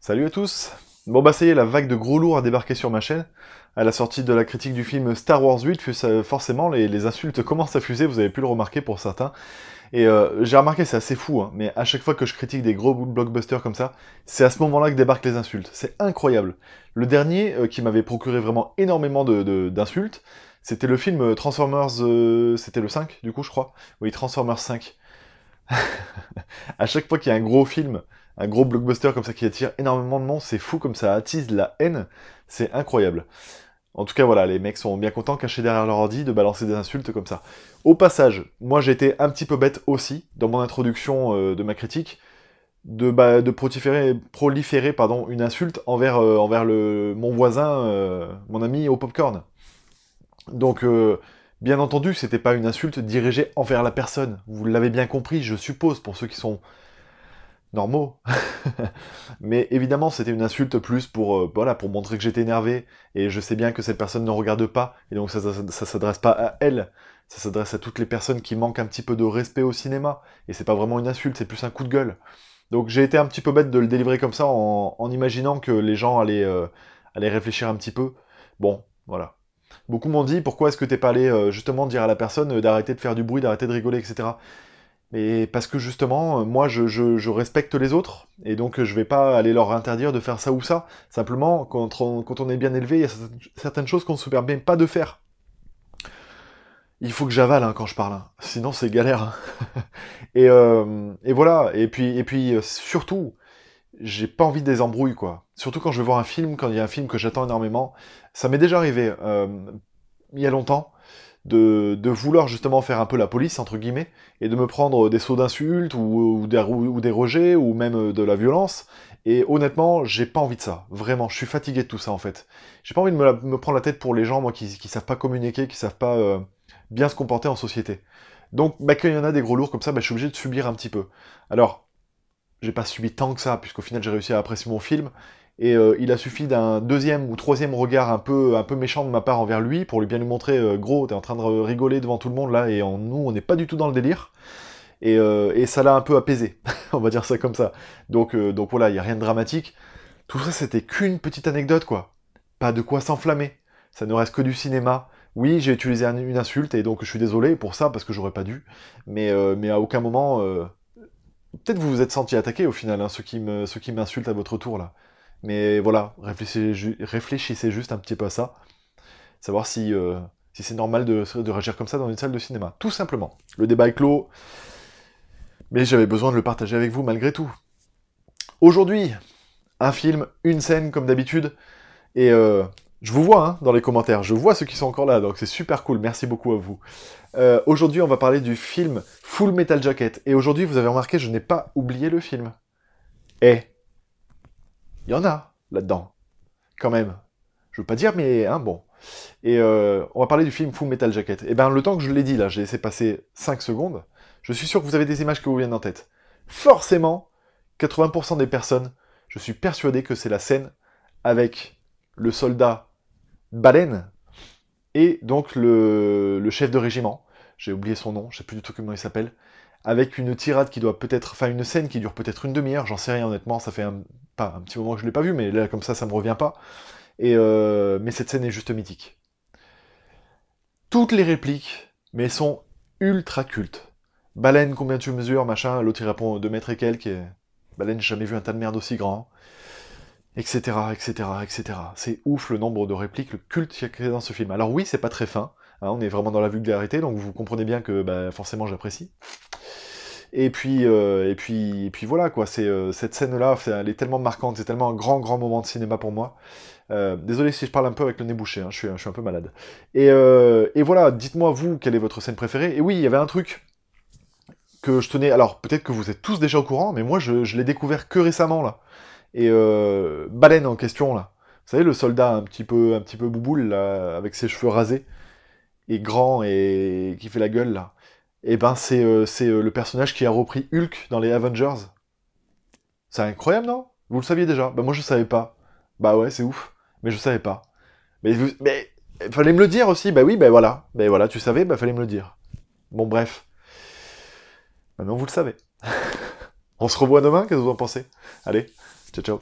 Salut à tous. Bon bah ça y est, la vague de gros lourds a débarqué sur ma chaîne. À la sortie de la critique du film Star Wars 8, forcément les insultes commencent à fuser, vous avez pu le remarquer pour certains. Et j'ai remarqué, c'est assez fou, hein, mais à chaque fois que je critique des gros blockbusters comme ça, c'est à ce moment-là que débarquent les insultes. C'est incroyable. Le dernier qui m'avait procuré vraiment énormément d'insultes, c'était le film Transformers, c'était le 5 du coup je crois. Oui, Transformers 5. À chaque fois qu'il y a un gros film, un gros blockbuster comme ça qui attire énormément de monde, c'est fou comme ça attise la haine, c'est incroyable. En tout cas, voilà, les mecs sont bien contents, cachés derrière leur ordi, de balancer des insultes comme ça. Au passage, moi j'ai été un petit peu bête aussi, dans mon introduction de ma critique, de proliférer une insulte envers mon voisin, mon ami au popcorn. Donc, bien entendu, c'était pas une insulte dirigée envers la personne. Vous l'avez bien compris, je suppose, pour ceux qui sont normaux. Mais évidemment, c'était une insulte plus voilà, pour montrer que j'étais énervé, et je sais bien que cette personne ne regarde pas, et donc ça s'adresse pas à elle, ça s'adresse à toutes les personnes qui manquent un petit peu de respect au cinéma, et c'est pas vraiment une insulte, c'est plus un coup de gueule. Donc j'ai été un petit peu bête de le délivrer comme ça, en imaginant que les gens allaient réfléchir un petit peu. Bon, voilà. Beaucoup m'ont dit, pourquoi est-ce que t'es pas allé justement dire à la personne d'arrêter de faire du bruit, d'arrêter de rigoler, etc. Mais parce que justement, moi, je respecte les autres, et donc je vais pas aller leur interdire de faire ça ou ça. Simplement, quand on est bien élevé, il y a certaines choses qu'on se permet pas de faire. Il faut que j'avale hein, quand je parle, hein. Sinon c'est galère. Hein. Et voilà, et puis surtout, j'ai pas envie des embrouilles, quoi. Surtout quand je vais voir un film, quand il y a un film que j'attends énormément. Ça m'est déjà arrivé, il y a longtemps, de vouloir justement faire un peu la police, entre guillemets, et de me prendre des sauts d'insultes, ou des rejets, ou même de la violence. Et honnêtement, j'ai pas envie de ça. Vraiment, je suis fatigué de tout ça, en fait. J'ai pas envie de me prendre la tête pour les gens, moi, qui savent pas communiquer, qui savent pas bien se comporter en société. Donc, bah, quand il y en a des gros lourds comme ça, bah, je suis obligé de subir un petit peu. Alors, j'ai pas subi tant que ça, puisqu'au final j'ai réussi à apprécier mon film, et il a suffi d'un deuxième ou troisième regard un peu méchant de ma part envers lui, pour lui bien lui montrer, gros, t'es en train de rigoler devant tout le monde là, et nous on n'est pas du tout dans le délire, et ça l'a un peu apaisé, on va dire ça comme ça. Donc voilà, il n'y a rien de dramatique. Tout ça c'était qu'une petite anecdote quoi. Pas de quoi s'enflammer. Ça ne reste que du cinéma. Oui, j'ai utilisé une insulte, et donc je suis désolé pour ça, parce que j'aurais pas dû, mais à aucun moment... Peut-être vous vous êtes senti attaqué au final, hein, ceux qui m'insultent à votre tour là. Mais voilà, réfléchissez juste un petit peu à ça, savoir si c'est normal de réagir comme ça dans une salle de cinéma. Tout simplement. Le débat est clos, mais j'avais besoin de le partager avec vous malgré tout. Aujourd'hui, un film, une scène comme d'habitude, et je vous vois hein, dans les commentaires, je vois ceux qui sont encore là, donc c'est super cool, merci beaucoup à vous. Aujourd'hui, on va parler du film Full Metal Jacket, et aujourd'hui, vous avez remarqué, je n'ai pas oublié le film. Eh, il y en a là-dedans, quand même. Je veux pas dire, mais hein, bon. Et on va parler du film Full Metal Jacket. Et ben, le temps que je l'ai dit, là, j'ai laissé passer 5 secondes, je suis sûr que vous avez des images qui vous viennent en tête. Forcément, 80% des personnes, je suis persuadé que c'est la scène avec le soldat Baleine et donc le chef de régiment. J'ai oublié son nom, je sais plus du tout comment il s'appelle. Avec une tirade qui doit peut-être... Enfin, une scène qui dure peut-être une demi-heure, j'en sais rien honnêtement, ça fait pas un petit moment que je l'ai pas vu, mais là, comme ça me revient pas. Mais cette scène est juste mythique. Toutes les répliques, mais sont ultra cultes. Baleine, combien tu mesures, machin, l'autre il répond 2 mètres et quelques, et... Baleine, j'ai jamais vu un tas de merde aussi grand, etc., etc., etc. C'est ouf le nombre de répliques, le culte qu'il y a dans ce film. Alors oui, c'est pas très fin, hein, on est vraiment dans la vulgarité, donc vous comprenez bien que bah, forcément j'apprécie. Et puis voilà, quoi, cette scène-là, elle est tellement marquante, c'est tellement un grand, grand moment de cinéma pour moi. Désolé si je parle un peu avec le nez bouché, hein, je suis un peu malade. Et voilà, dites-moi vous, quelle est votre scène préférée. Et oui, il y avait un truc que je tenais... Alors, peut-être que vous êtes tous déjà au courant, mais moi, je l'ai découvert que récemment, là. Et Baleine en question, là. Vous savez, le soldat un petit peu bouboule, là, avec ses cheveux rasés, et grand, et qui fait la gueule, là. Et ben, c'est le personnage qui a repris Hulk dans les Avengers. C'est incroyable, non? Vous le saviez déjà? Bah moi je savais pas. Bah ouais, c'est ouf. Mais je savais pas. Mais fallait me le dire aussi. Bah oui, bah voilà. Bah voilà, tu savais, bah fallait me le dire. Bon bref. Maintenant vous le savez. On se revoit demain, qu'est-ce que vous en pensez? Allez, ciao ciao.